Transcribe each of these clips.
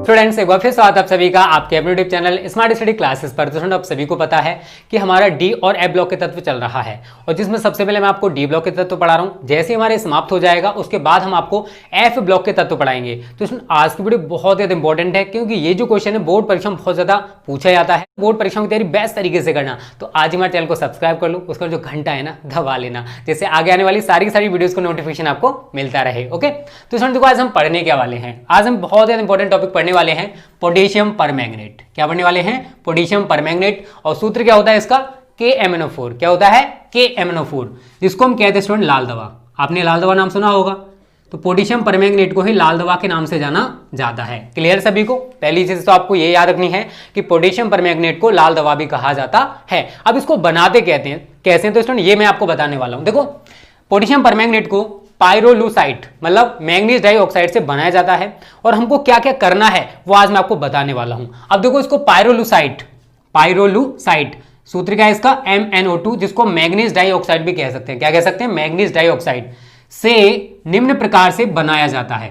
Students, एक बार फिर स्वागत आप सभी का आपके अपने YouTube channel smart study classes पर। तो आप सभी को पता है कि हमारा डी और एफ ब्लॉक के तत्व चल रहा है और जिसमें सबसे पहले मैं आपको डी ब्लॉक के तत्व पढ़ा रहा हूं। जैसे हमारे समाप्त हो जाएगा उसके बाद हम आपको एफ ब्लॉक के तत्व पढ़ाएंगे। तो आज की वीडियो बहुत ज़्यादा इंपॉर्टेंट है क्योंकि ये जो क्वेश्चन है बोर्ड परीक्षा में बहुत ज़्यादा पूछा जाता है। बोर्ड परीक्षा की तैयारी बेस्ट तरीके से करना, तो आज हमारे चैनल को सब्सक्राइब कर लो, उसका जो घंटा है ना दबा लेना, जैसे आगे आने वाली सारी वीडियोस को नोटिफिकेशन आपको मिलता रहे। ओके, तो देखो आज हम पढ़ने क्या वाले हैं। आज हम बहुत ज़्यादा इंपॉर्टेंट टॉपिक पढ़ने वाले हैं, पोटेशियम परमैंगनेट। क्या पढ़ने वाले हैं? Potassium permanganate. और सूत्र क्या होता है इसका? KMnO4। क्या होता है? KMnO4, जिसको हम कहते हैं स्टूडेंट लाल दवा। आपने लाल दवा नाम सुना होगा, तो पोटेशियम परमैंगनेट को ही लाल दवा के नाम से जाना जाता है। क्लियर सभी को? पहली चीज तो आपको ये याद रखनी है कि पोटेशियम परमैंगनेट को लाल दवा भी कहा जाता है। अब इसको बनाते कहते हैं कैसे, तो स्टूडेंट ये मैं आपको बताने वाला हूं। देखो, पोटेशियम परमैंगनेट को पायरोलुसाइट मतलब मैंगनीज डाइऑक्साइड से बनाया जाता है और हमको क्या क्या करना है वो आज मैं आपको बताने वाला हूं। अब देखो, इसको पायरोलुसाइट सूत्र क्या है इसका? MnO2, जिसको मैंगनीज डाइऑक्साइड भी कह सकते हैं। क्या कह सकते हैं? मैंगनीज डाइऑक्साइड से निम्न प्रकार से बनाया जाता है।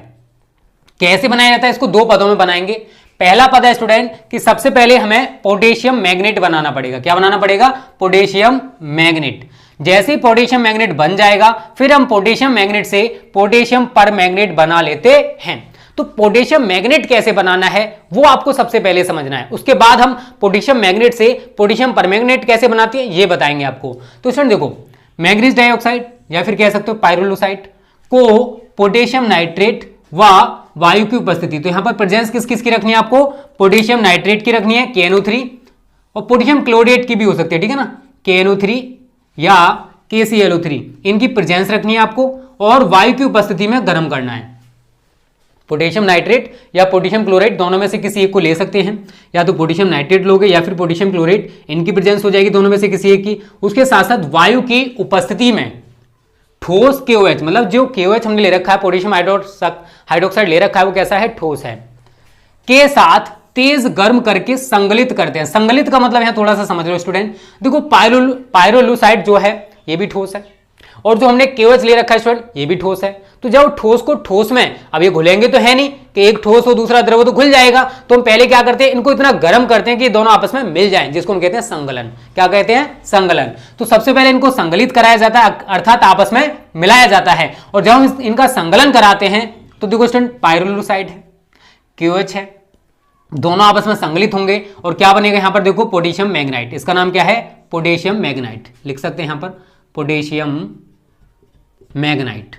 कैसे बनाया जाता है? इसको दो पदों में बनाएंगे। पहला पद है स्टूडेंट कि सबसे पहले हमें पोटेशियम मैग्नेट बनाना पड़ेगा। क्या बनाना पड़ेगा? Potassium magnet. जैसे ही पोटेशियम मैग्नेट बन जाएगा फिर हम पोटेशियम मैग्नेट से पोटेशियम परमैंगनेट बना लेते हैं। तो पोटेशियम मैग्नेट कैसे बनाना है वो आपको सबसे पहले समझना है। उसके बाद हम पोटेशियम मैग्नेट से पोटेशियम परमैंगनेट कैसे बनाते हैं ये बताएंगे आपको। तो स्टूडेंट देखो, मैंगनीज डाइऑक्साइड या फिर कह सकते हो पायरोलुसाइट को पोटेशियम नाइट्रेट व वायु की उपस्थिति, तो यहां पर प्रेजेंस किस किस की रखनी है आपको? पोटेशियम नाइट्रेट की रखनी है KNO3, और पोटेशियम क्लोरेट की भी हो सकती है, ठीक है ना, KNO3 या KClO3, इनकी प्रेजेंस रखनी है आपको और वायु की उपस्थिति में गर्म करना है। पोटेशियम नाइट्रेट या पोटेशियम क्लोराइड दोनों में से किसी एक को ले सकते हैं, या तो पोटेशियम नाइट्रेट लोगे या फिर पोटेशियम क्लोराइड, इनकी प्रेजेंस हो जाएगी दोनों में से किसी एक की। उसके साथ साथ वायु की उपस्थिति में ठोस KOH, मतलब जो KOH हमने ले रखा है, पोटेशियम हाइड्रोक्साइड ले रखा है, वो कैसा है? ठोस है, के साथ तेज गर्म करके संगलित करते हैं। संगलित का मतलब यहां थोड़ा सा समझ लो स्टूडेंट। देखो, पायरोलुसाइड जो है ये भी ठोस है और जो हमने KOH ले रखा है स्टूडेंट ये भी ठोस है। तो जब ठोस को ठोस में, अब ये घुलेंगे तो है नहीं कि एक ठोस हो दूसरा द्रव तो घुल जाएगा, तो हम पहले क्या करते हैं, इनको इतना गर्म करते हैं कि दोनों आपस में मिल जाएं, जिसको हम कहते हैं संगलन। क्या कहते हैं? संगलन। तो सबसे पहले इनको संगलित कराया जाता है, अर्थात आपस में मिलाया जाता है। और जब हम इनका संगलन कराते हैं तो देखो स्टूडेंट, पायरोलुसाइड है, KOH है, दोनों आपस में संगलित होंगे और क्या बनेगा यहां पर? देखो, पोटेशियम मैग्नाइट। इसका नाम क्या है? पोटेशियम मैग्नाइट लिख सकते हैं यहां पर, पोटेशियम मैग्नाइट।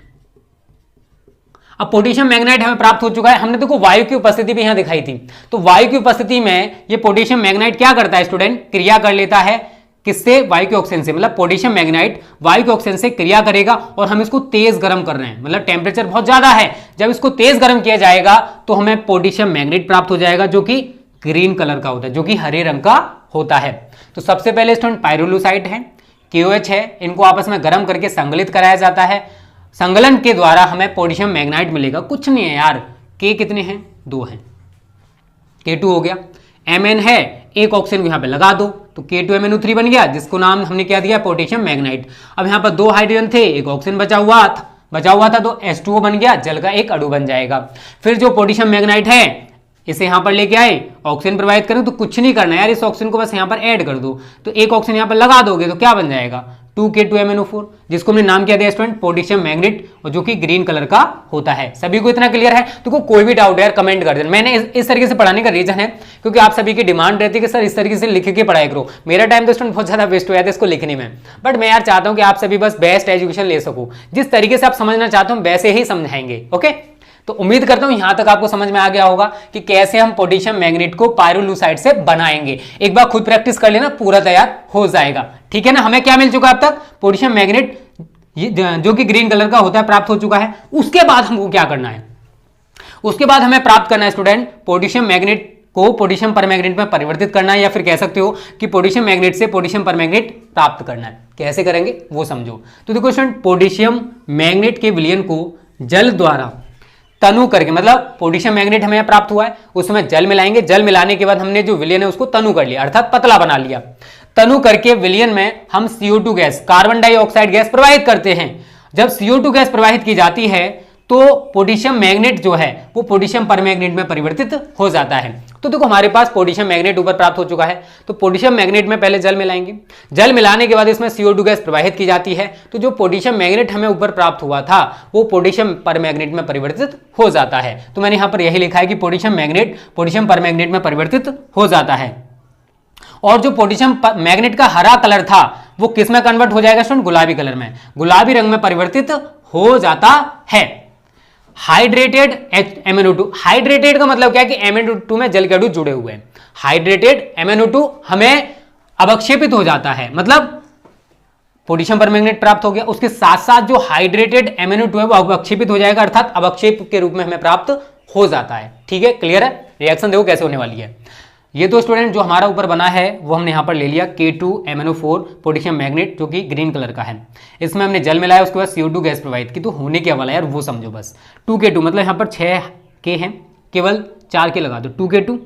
अब पोटेशियम मैग्नाइट हमें प्राप्त हो चुका है। हमने देखो वायु की उपस्थिति भी यहां दिखाई थी, तो वायु की उपस्थिति में ये पोटेशियम मैग्नाइट क्या करता है स्टूडेंट? क्रिया कर लेता है। किससे? वायु के ऑक्सीजन से, मतलब पोटेशियम मैग्नाइट वायु के ऑक्सीजन से क्रिया करेगा और हम इसको तेज गर्म कर रहे हैं, मतलब टेम्परेचर बहुत ज्यादा है। जब इसको तेज गर्म किया जाएगा तो हमें पोटेशियम मैग्नेट प्राप्त हो जाएगा, जो कि ग्रीन कलर का होता है, जो कि हरे रंग का होता है। तो सबसे पहले स्टूडेंट पायरोलुसाइट है, KOH है, इनको आपस में गर्म करके संगलित कराया जाता है। संगलन के द्वारा हमें पोटेशियम मैग्नाइट मिलेगा। कुछ नहीं है यार, K कितने हैं? 2 हैं, K2 हो गया। Mn है, एक ऑक्सीजन यहां पे लगा दो तो K2MnO3 बन गया, जिसको नाम हमने क्या दिया? Potassium Magnite. अब यहां पर 2 हाइड्रोजन थे, एक ऑक्सीजन बचा हुआ था तो H2O बन गया, जल का एक अणु बन जाएगा। फिर जो पोटेशियम मैग्नाइट है इसे यहां पर लेके आए, ऑक्सीजन प्रवाहित करें, तो कुछ नहीं करना यार, इस ऑक्सीजन को बस यहां पर ऐड कर दो, तो एक ऑक्सीजन यहां पर लगा दोगे तो क्या बन जाएगा? 2K2MnO4, जिसको हमने नाम क्या दिया स्टूडेंट? पोटेशियम मैग्नेट, और जो कि ग्रीन कलर का होता है। सभी को इतना क्लियर है? तो कोई भी डाउट है यार कमेंट कर देना। मैंने इस तरीके से पढ़ाने का रीजन है क्योंकि आप सभी की डिमांड रहती है कि सर इस तरीके से लिख के पढ़ाई करो। मेरा टाइम तो स्टूडेंट बहुत ज्यादा वेस्ट हो जाता है इसको लिखने में, बट मैं यार चाहता हूं कि आप सभी बस बेस्ट एजुकेशन ले सको। जिस तरीके से आप समझना चाहते हो वैसे ही समझाएंगे। ओके, तो उम्मीद करता हूं यहां तक आपको समझ में आ गया होगा कि कैसे हम पोटेशियम मैग्नेट को पायरोलुसाइड से बनाएंगे। एक बार खुद प्रैक्टिस कर लेना, पूरा तैयार हो जाएगा। ठीक है ना? हमें क्या मिल चुका अब तक? पोटेशियम मैग्नेट, जो कि ग्रीन कलर का होता है, प्राप्त हो चुका है। उसके बाद हमको क्या करना है? उसके बाद हमें प्राप्त करना है स्टूडेंट पोटेशियम मैग्नेट को पोटेशियम परमैंगनेट में परिवर्तित करना है, या फिर कह सकते हो कि पोटेशियम मैग्नेट से पोटेशियम परमैंगनेट प्राप्त करना है। कैसे करेंगे वो समझो। तो देखो स्टूडेंट, पोटेशियम मैग्नेट के विलयन को जल द्वारा तनु करके, मतलब पोटेशियम मैग्नेट हमें प्राप्त हुआ है, उसमें जल मिलाएंगे। जल मिलाने के बाद हमने जो विलयन है उसको तनु कर लिया, अर्थात पतला बना लिया। तनु करके विलयन में हम CO2 gas, carbon dioxide gas प्रवाहित करते हैं। जब CO2 गैस प्रवाहित की जाती है तो पोटेशियम मैग्नेट जो है वो पोटेशियम परमैग्नेट में परिवर्तित हो जाता है। तो देखो हमारे पास पोटेशियम मैग्नेट ऊपर प्राप्त हो चुका है, तो पोटेशियम मैग्नेट में पहले जल मिलाएंगे, जल मिलाने के बाद इसमें CO2 गैस प्रवाहित की जाती है, तो जो पोटेशियम मैग्नेट हमें ऊपर प्राप्त हुआ था वो पोटेशियम परमैग्नेट में परिवर्तित हो जाता है। तो मैंने यहां पर यही लिखा है कि पोटेशियम मैग्नेट पोटेशियम परमैग्नेट में परिवर्तित हो जाता है। और जो पोटेशियम मैग्नेट का हरा कलर था वो किस में कन्वर्ट हो जाएगा स्टूडेंट? गुलाबी कलर में, गुलाबी रंग में परिवर्तित हो जाता है। हाइड्रेटेड MnO2, हाइड्रेटेड का मतलब क्या है कि MnO2 में जल के अणु जुड़े हुए हैं। हाइड्रेटेड MnO2 हमें अवक्षेपित हो जाता है, मतलब पोटेशियम परमैंगनेट प्राप्त हो गया, उसके साथ साथ जो हाइड्रेटेड MnO2 है वो अवक्षेपित हो जाएगा, अर्थात अवक्षेप के रूप में हमें प्राप्त हो जाता है। ठीक है, क्लियर है? रिएक्शन देखो कैसे होने वाली है। ये तो स्टूडेंट जो हमारा ऊपर बना है वो हमने यहां पर ले लिया K2MnO4 पोटेशियम मैग्नेट जो कि ग्रीन कलर का है। इसमें हमने जल मिलाया, उसके बाद CO2 गैस प्रवाहित की। तो होने क्या वाला है यार वो समझो बस। 2K2 मतलब यहां पर 6K हैं, केवल 4K लगा दो। 2K2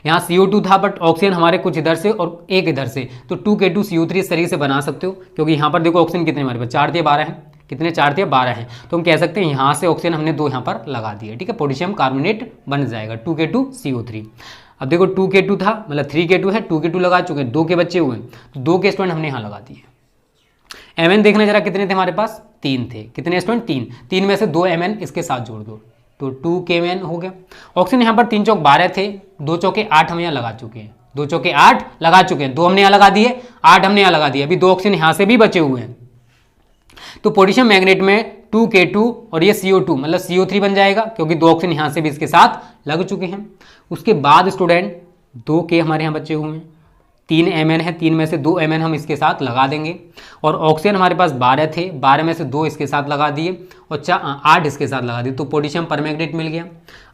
यहाँ CO2 था बट ऑक्सीजन हमारे कुछ इधर से और एक इधर से, तो 2K2 CO3 इस तरीके से बना सकते हो, क्योंकि यहाँ पर देखो ऑक्सीजन कितने हमारे पास 4 थे 12 हैं, कितने 4 थे 12 हैं, तो हम कह सकते हैं यहाँ से ऑक्सीजन हमने 2 यहाँ पर लगा दिए। ठीक है, पोटेशियम कार्बोनेट बन जाएगा 2K2 CO3। अब देखो 2K2 था मतलब 3K2 है, 2K2 लगा चुके हैं, 2 के बच्चे हुए, तो 2 के स्टूडेंट हमने यहाँ लगा दिए। Mn देखना जरा कितने थे हमारे पास? 3 थे। कितने स्टूडेंट? 3 में से 2 Mn इसके साथ जोड़ दो तो 2Kn हो गया। ऑक्सीजन यहाँ पर 3 चौक 12 थे, 2 चौके 8 हम यहाँ लगा चुके हैं, 2 चौके 8 लगा चुके हैं, 2 हमने यहाँ लगा दिए, 8 हमने यहाँ लगा दिए, अभी 2 ऑक्सीजन यहाँ से भी बचे हुए हैं। तो पोटेशियम मैग्नेट में 2K2 और ये CO2 मतलब CO3 बन जाएगा, क्योंकि 2 ऑक्सीजन यहाँ से भी इसके साथ लग चुके हैं। उसके बाद स्टूडेंट 2K हमारे यहाँ बचे हुए हैं, 3 Mn है, 3 में से 2 Mn हम इसके साथ लगा देंगे, और ऑक्सीजन हमारे पास 12 थे, 12 में से 2 इसके साथ लगा दिए और 8 इसके साथ लगा दिए, तो पोटेशियम परमैंगनेट मिल गया।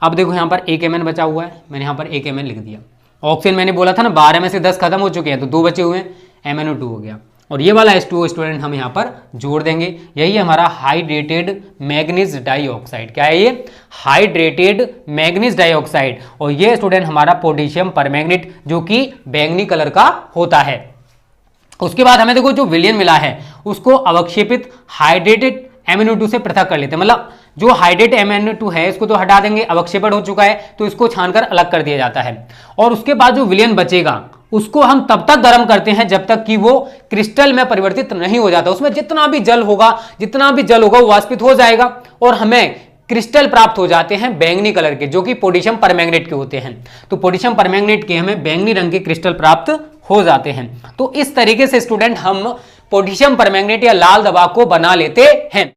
अब देखो यहाँ पर 1 Mn बचा हुआ है, मैंने यहाँ पर 1 Mn लिख दिया। ऑक्सीजन मैंने बोला था ना 12 में से 10 खत्म हो चुके हैं, तो 2 बचे हुए हैं, MnO2 हो गया, और ये वाला H2O स्टूडेंट हम यहाँ पर जोड़ देंगे। यही है हमारा हाइड्रेटेड मैग्नीज डाइऑक्साइड। क्या है ये? Hydrated manganese dioxide. और ये स्टूडेंट हमारा पोटेशियम परमैंगनेट जो कि बैंगनी कलर का होता है। उसके बाद हमें देखो जो विलयन मिला है उसको अवक्षेपित हाइड्रेटेड MnO2 से पृथक कर लेते हैं, मतलब जो हाइड्रेट MnO2 है इसको तो हटा देंगे, अवक्षेपण हो चुका है तो इसको छानकर अलग कर दिया जाता है। और उसके बाद जो विलयन बचेगा उसको हम तब तक गर्म करते हैं जब तक कि वो क्रिस्टल में परिवर्तित नहीं हो जाता। उसमें जितना भी जल होगा वो वाष्पित हो जाएगा और हमें क्रिस्टल प्राप्त हो जाते हैं बैंगनी कलर के, जो कि पोटेशियम परमैंगनेट के होते हैं। तो पोटेशियम परमैंगनेट के हमें बैंगनी रंग के क्रिस्टल प्राप्त हो जाते हैं। तो इस तरीके से स्टूडेंट हम पोटेशियम परमैंगनेट या लाल दवा को बना लेते हैं।